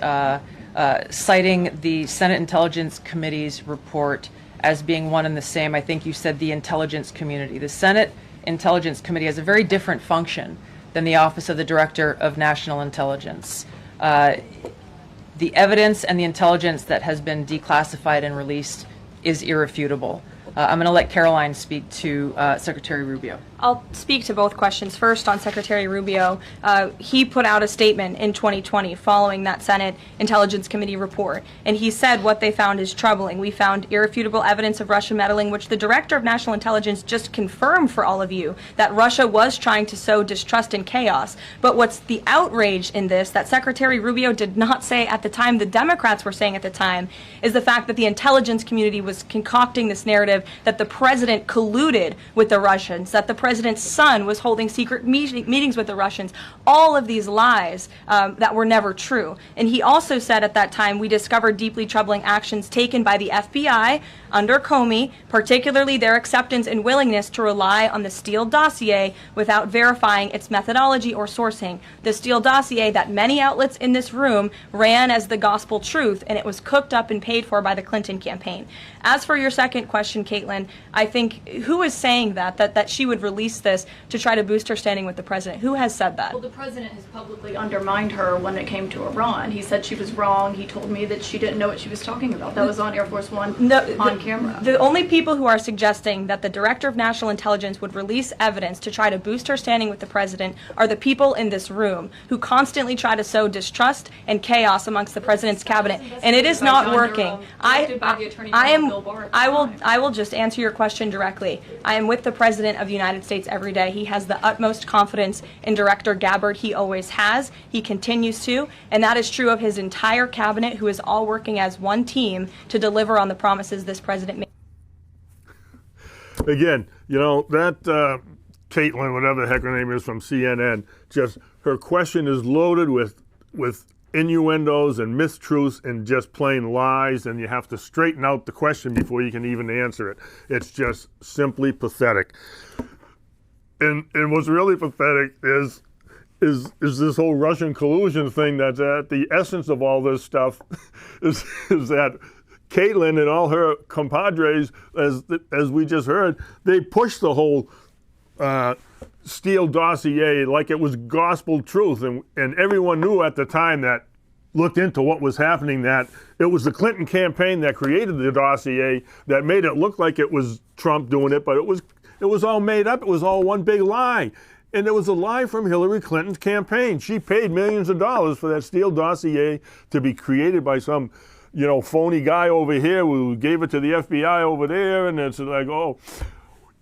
citing the Senate Intelligence Committee's report as being one and the same. I think you said the intelligence community. The Senate Intelligence Committee has a very different function than the Office of the Director of National Intelligence. The evidence and the intelligence that has been declassified and released is irrefutable. I'm going to let Caroline speak to Secretary Rubio. I'll speak to both questions. First, on Secretary Rubio, he put out a statement in 2020 following that Senate Intelligence Committee report, and he said what they found is troubling. We found irrefutable evidence of Russian meddling, which the Director of National Intelligence just confirmed for all of you, that Russia was trying to sow distrust and chaos. But what's the outrage in this, that Secretary Rubio did not say at the time, the Democrats were saying at the time, is the fact that the intelligence community was concocting this narrative that the president colluded with the Russians, that the president's son was holding secret meetings with the Russians, all of these lies that were never true. And he also said at that time, we discovered deeply troubling actions taken by the FBI under Comey, particularly their acceptance and willingness to rely on the Steele dossier without verifying its methodology or sourcing. The Steele dossier that many outlets in this room ran as the gospel truth, and it was cooked up and paid for by the Clinton campaign. As for your second question, Caitlin, I think who is saying that she would release this to try to boost her standing with the president? Who has said that? Well, the president has publicly undermined her when it came to Iran. He said she was wrong. He told me that she didn't know what she was talking about. That was on Air Force One on camera. The only people who are suggesting that the Director of National Intelligence would release evidence to try to boost her standing with the president are the people in this room who constantly try to sow distrust and chaos amongst the president's cabinet, and it is not working. I will just answer your question directly. I am with the President of the United States every day. He has the utmost confidence in Director Gabbard. He always has. He continues to. And that is true of his entire cabinet, who is all working as one team to deliver on the promises this president made. Again, that Caitlin, whatever the heck her name is from CNN, just her question is loaded with innuendos and mistruths and just plain lies, and you have to straighten out the question before you can even answer it. It's just simply pathetic. And what's really pathetic is this whole Russian collusion thing that's at the essence of all this stuff is that Caitlin and all her compadres, as we just heard, they pushed the whole Steele dossier like it was gospel truth, and everyone knew at the time that looked into what was happening that it was the Clinton campaign that created the dossier that made it look like it was Trump doing it, but it was all made up. It was all one big lie. And there was a lie from Hillary Clinton's campaign. She paid millions of dollars for that Steele dossier to be created by some, phony guy over here who gave it to the FBI over there. And it's like, oh,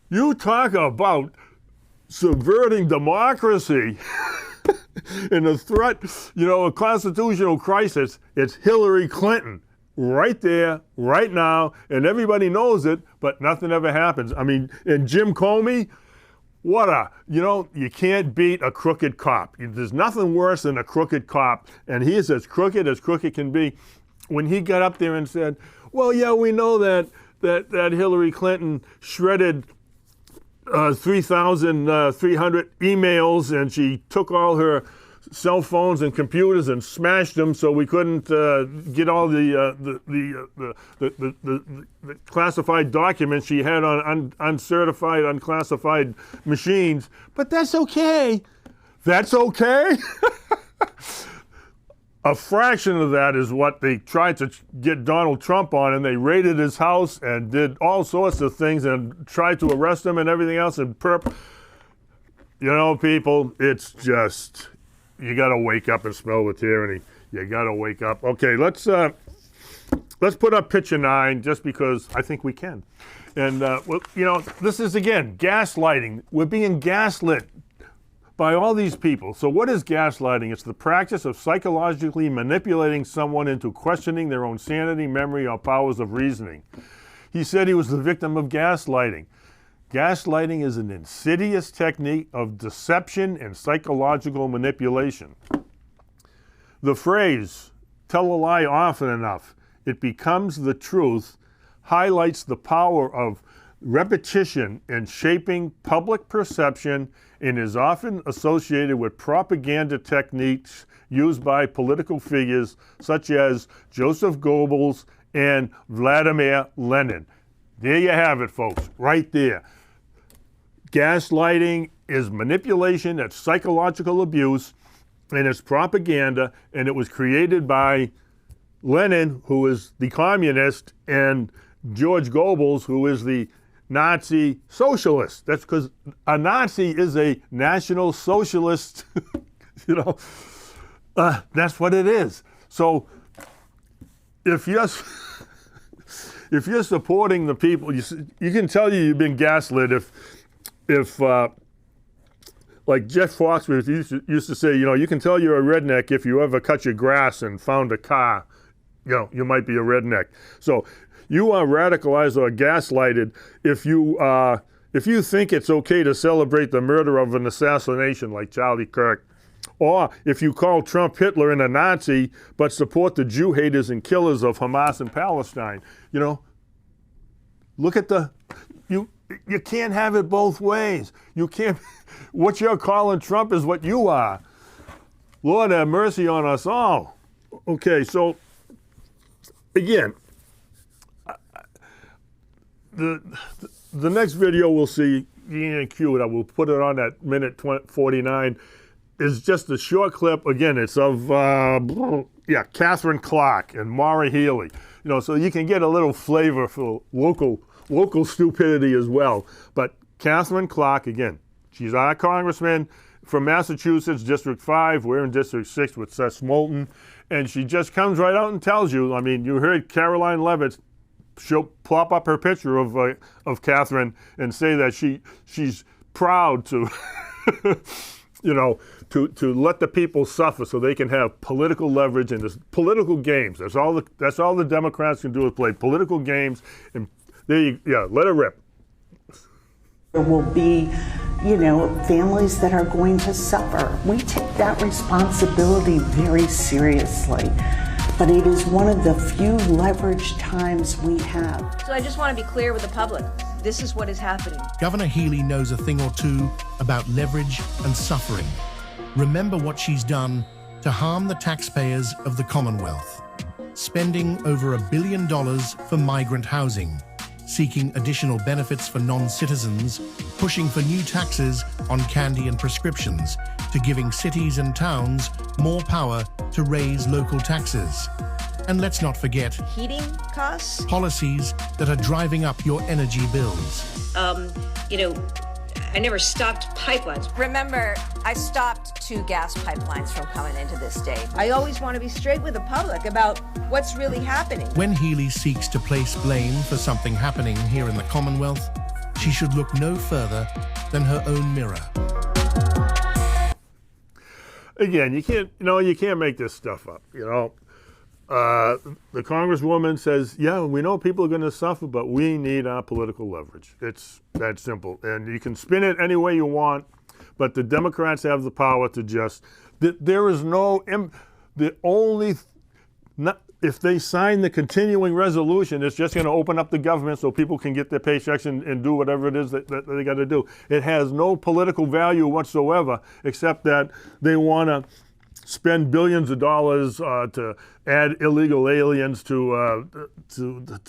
you talk about subverting democracy and a threat, a constitutional crisis. It's Hillary Clinton right there, right now, and everybody knows it, but nothing ever happens. I mean, and Jim Comey, you can't beat a crooked cop. There's nothing worse than a crooked cop, and he is as crooked can be. When he got up there and said, well, yeah, we know that Hillary Clinton shredded 3,300 emails, and she took all her cell phones and computers and smashed them so we couldn't get all the classified documents she had on uncertified, unclassified machines. But that's okay. That's okay. A fraction of that is what they tried to get Donald Trump on, and they raided his house and did all sorts of things and tried to arrest him and everything else. And people, it's just, you got to wake up and smell the tyranny. You got to wake up. Okay, let's put up picture 9 just because I think we can. And this is again gaslighting. We're being gaslit by all these people. So what is gaslighting? It's the practice of psychologically manipulating someone into questioning their own sanity, memory, or powers of reasoning. He said he was the victim of gaslighting. Gaslighting is an insidious technique of deception and psychological manipulation. The phrase, tell a lie often enough, it becomes the truth, highlights the power of repetition in shaping public perception and is often associated with propaganda techniques used by political figures such as Joseph Goebbels and Vladimir Lenin. There you have it, folks, right there. Gaslighting is manipulation, it's psychological abuse, and it's propaganda, and it was created by Lenin, who is the communist, and George Goebbels, who is the Nazi socialist. That's because a Nazi is a national socialist, that's what it is. So if you're supporting the people, you can tell you've been gaslit if like Jeff Foxworth used to say, you can tell you're a redneck if you ever cut your grass and found a car, you might be a redneck. So you are radicalized or gaslighted if you think it's okay to celebrate the murder of an assassination like Charlie Kirk, or if you call Trump Hitler and a Nazi but support the Jew haters and killers of Hamas and Palestine. Look at you can't have it both ways. You can't. What you're calling Trump is what you are. Lord have mercy on us all. Okay, so again, the next video we'll see, cute, I will put it on at minute 49, is just a short clip. Again, it's of Catherine Clark and Maura Healey. So you can get a little flavor for local stupidity as well. But Catherine Clark, again, she's our congressman from Massachusetts, District 5. We're in District 6 with Seth Moulton. And she just comes right out and tells you, you heard Caroline Leavitt, she'll plop up her picture of Catherine and say that she's proud to, to let the people suffer so they can have political leverage and this political games. That's all the Democrats can do is play political games. And let it rip. There will be, families that are going to suffer. We take that responsibility very seriously, but it is one of the few leveraged times we have. So I just want to be clear with the public. This is what is happening. Governor Healey knows a thing or two about leverage and suffering. Remember what she's done to harm the taxpayers of the Commonwealth. Spending over $1 billion for migrant housing, seeking additional benefits for non-citizens, pushing for new taxes on candy and prescriptions, to giving cities and towns more power to raise local taxes. And let's not forget Heating costs? Policies that are driving up your energy bills. I never stopped pipelines. Remember, I stopped 2 gas pipelines from coming into this state. I always want to be straight with the public about what's really happening. When Healy seeks to place blame for something happening here in the Commonwealth, she should look no further than her own mirror. Again, you can't make this stuff up, the Congresswoman says, yeah, we know people are going to suffer, but we need our political leverage. It's that simple. And you can spin it any way you want, but the Democrats have the power to just, there is no, if they sign the continuing resolution, it's just going to open up the government so people can get their paychecks and do whatever it is that they got to do. It has no political value whatsoever, except that they want to spend billions of dollars to add illegal aliens to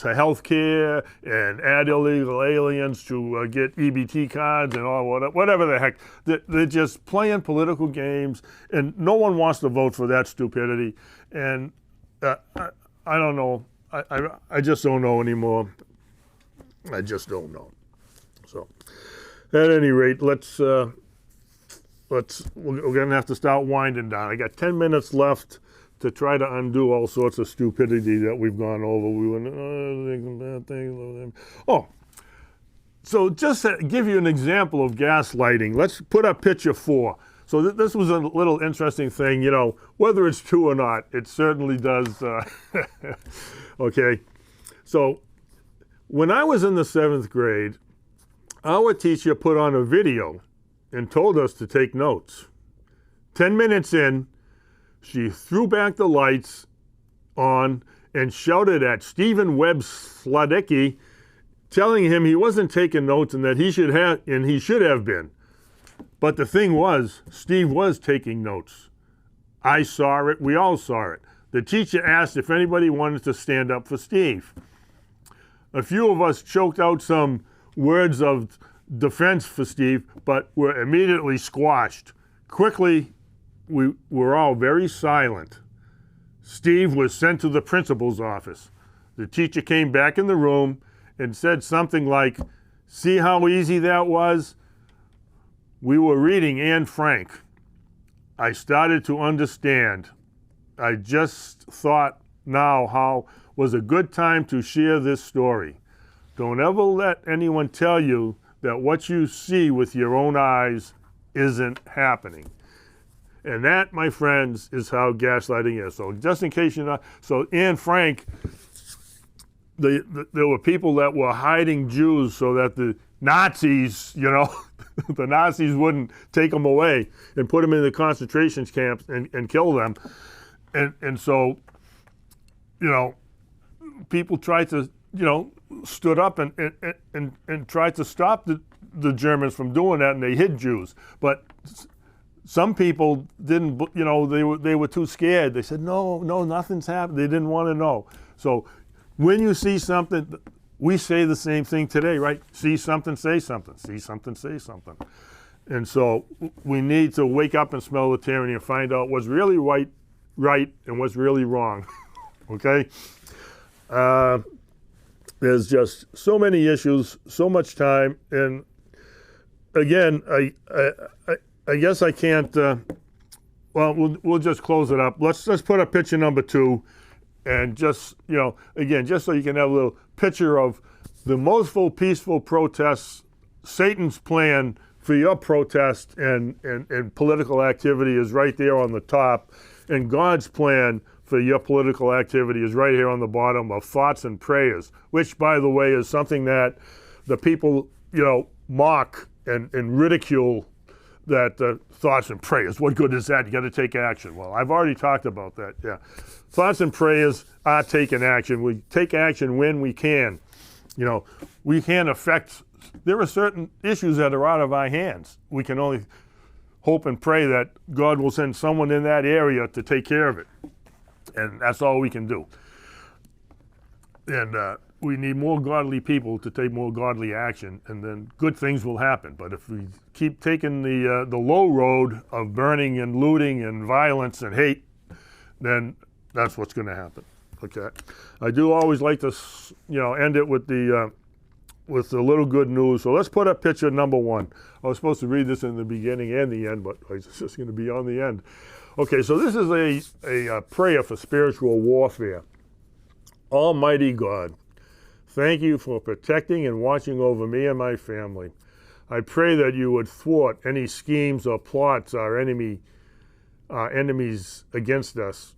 health care and add illegal aliens to get EBT cards and all whatever the heck. They're just playing political games, and no one wants to vote for that stupidity. And I don't know. I just don't know anymore. I just don't know. So, at any rate, we're going to have to start winding down. I got 10 minutes left to try to undo all sorts of stupidity that we've gone over. We went, bad things. Oh, so just to give you an example of gaslighting, let's put up picture 4. So this was a little interesting thing, whether it's true or not, it certainly does. Okay, so when I was in the 7th grade, our teacher put on a video and told us to take notes. 10 minutes in, she threw back the lights on and shouted at Stephen Webb Sladecki, telling him he wasn't taking notes and that he should have been. But the thing was, Steve was taking notes. I saw it, we all saw it. The teacher asked if anybody wanted to stand up for Steve. A few of us choked out some words of defense for Steve, but were immediately squashed. Quickly, we were all very silent. Steve was sent to the principal's office. The teacher came back in the room and said something like, "See how easy that was?" We were reading Anne Frank. I started to understand. I just thought now how was a good time to share this story. Don't ever let anyone tell you that what you see with your own eyes isn't happening. And that, my friends, is how gaslighting is. So just in case you're not, so Anne Frank, there were people that were hiding Jews so that the Nazis, the Nazis wouldn't take them away and put them in the concentration camps and kill them. And so, people tried to, stood up and tried to stop the Germans from doing that, and they hid Jews. But some people didn't, they were too scared. They said, no, nothing's happened. They didn't want to know. So when you see something, we say the same thing today, right? See something, say something. See something, say something. And so we need to wake up and smell the tyranny and find out what's really right and what's really wrong. Okay? There's just so many issues, so much time, and again, I guess I can't. We'll just close it up. Let's put up picture number 2, and just again, just so you can have a little picture of the most peaceful protests. Satan's plan for your protest and political activity is right there on the top, and God's plan for your political activity is right here on the bottom of thoughts and prayers, which, by the way, is something that the people, mock and ridicule, that thoughts and prayers. What good is that? You got to take action. Well, I've already talked about that, yeah. Thoughts and prayers are taking action. We take action when we can. We can't affect, there are certain issues that are out of our hands. We can only hope and pray that God will send someone in that area to take care of it. And that's all we can do. And we need more godly people to take more godly action, and then good things will happen. But if we keep taking the low road of burning and looting and violence and hate, then that's what's going to happen. Okay. I do always like to, end it with the with a little good news. So let's put up picture number 1. I was supposed to read this in the beginning and the end, but it's just going to be on the end. Okay, so this is a prayer for spiritual warfare. Almighty God, thank you for protecting and watching over me and my family. I pray that you would thwart any schemes or plots our enemies against us,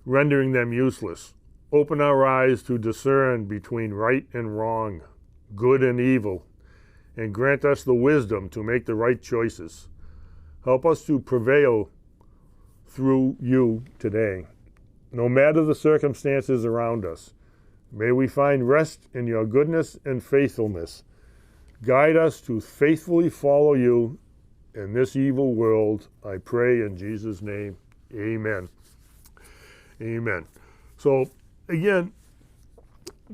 rendering them useless. Open our eyes to discern between right and wrong, good and evil, and grant us the wisdom to make the right choices. Help us to prevail through you today, no matter the circumstances around us. May we find rest in your goodness and faithfulness. Guide us to faithfully follow you in this evil world. I pray in Jesus' name. Amen. Amen. So again,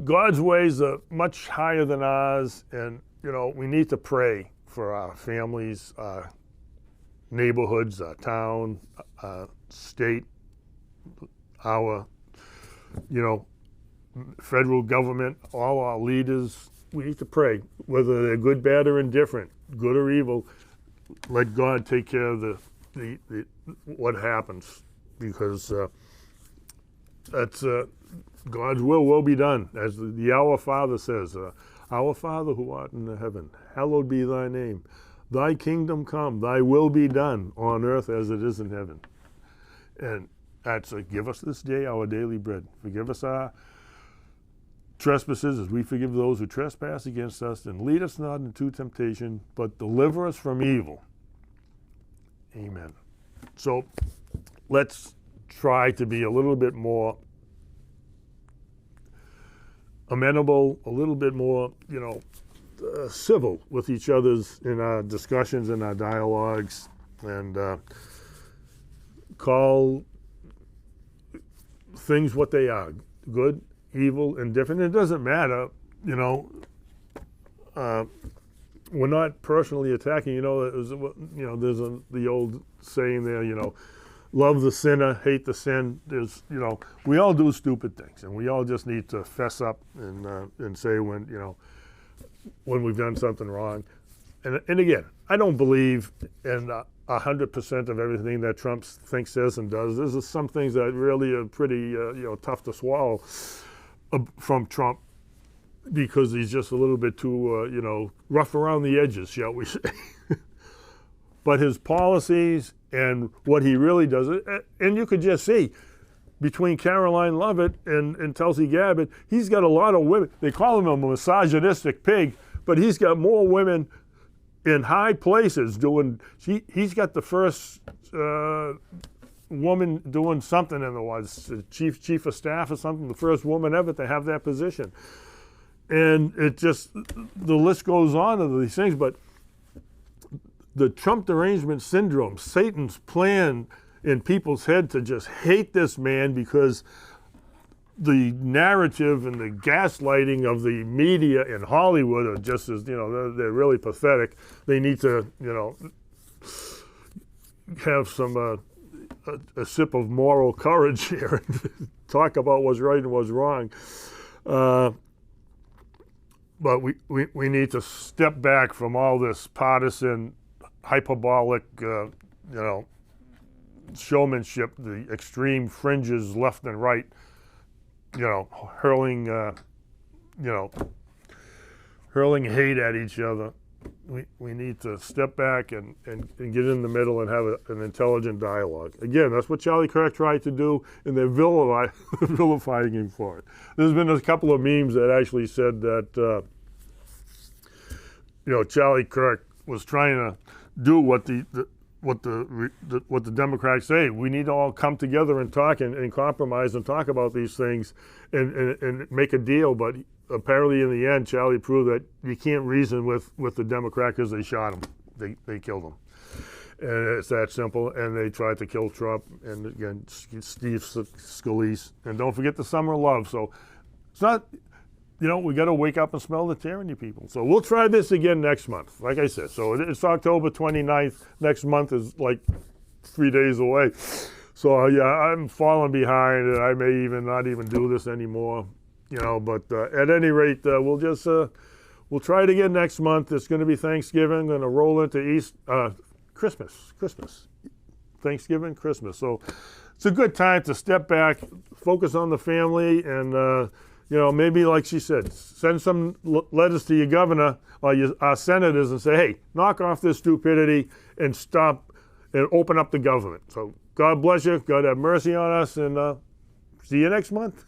God's ways are much higher than ours, and we need to pray for our families, our neighborhoods, our town, our state, our federal government, all our leaders. We need to pray, whether they're good, bad, or indifferent, good or evil. Let God take care of the what happens, because that's God's will be done, as the Our Father says. Our Father who art in the heaven, hallowed be thy name. Thy kingdom come, thy will be done on earth as it is in heaven. And that's give us this day our daily bread. Forgive us our trespasses as we forgive those who trespass against us, and lead us not into temptation, but deliver us from evil. Amen. So let's try to be a little bit more amenable, a little bit more, civil with each other's in our discussions and our dialogues, and call things what they are: good, evil, indifferent. It doesn't matter, we're not personally attacking. There's the old saying there, love the sinner, hate the sin. There's, we all do stupid things, and we all just need to fess up and say when we've done something wrong. And again, I don't believe in 100% of everything that Trump thinks, says, and does. There's some things that really are pretty, tough to swallow from Trump, because he's just a little bit too, rough around the edges, shall we say. But his policies and what he really does, and you could just see between Caroline Lovett and Tulsi Gabbard, he's got a lot of women. They call him a misogynistic pig, but he's got more women in high places doing. He's got the first woman doing something in the was chief of staff or something, the first woman ever to have that position. And it just, the list goes on of these things. But the Trump derangement syndrome, Satan's plan in people's head to just hate this man because the narrative and the gaslighting of the media in Hollywood are just as, they're really pathetic. They need to, have some a sip of moral courage here and talk about what's right and what's wrong. But we need to step back from all this partisan, hyperbolic, showmanship, the extreme fringes left and right, hurling hate at each other. We need to step back and get in the middle and have an intelligent dialogue. Again, that's what Charlie Kirk tried to do, and they're vilifying him for it. There's been a couple of memes that actually said that Charlie Kirk was trying to do what the Democrats say. We need to all come together and talk and compromise and talk about these things and make a deal. But apparently, in the end, Charlie proved that you can't reason with the Democrat because they shot him. They killed him. And it's that simple. And they tried to kill Trump. And again, Steve Scalise. And don't forget the summer of love. So it's not, we got to wake up and smell the tyranny, people. So we'll try this again next month, like I said. So it's October 29th. Next month is like 3 days away. So yeah, I'm falling behind, and I may not even do this anymore. But at any rate, we'll just we'll try it again next month. It's going to be Thanksgiving. Going to roll into Christmas. Thanksgiving, Christmas. So it's a good time to step back, focus on the family, and maybe, like she said, send some letters to your governor or our senators and say, hey, knock off this stupidity and stop and open up the government. So God bless you. God have mercy on us, and see you next month.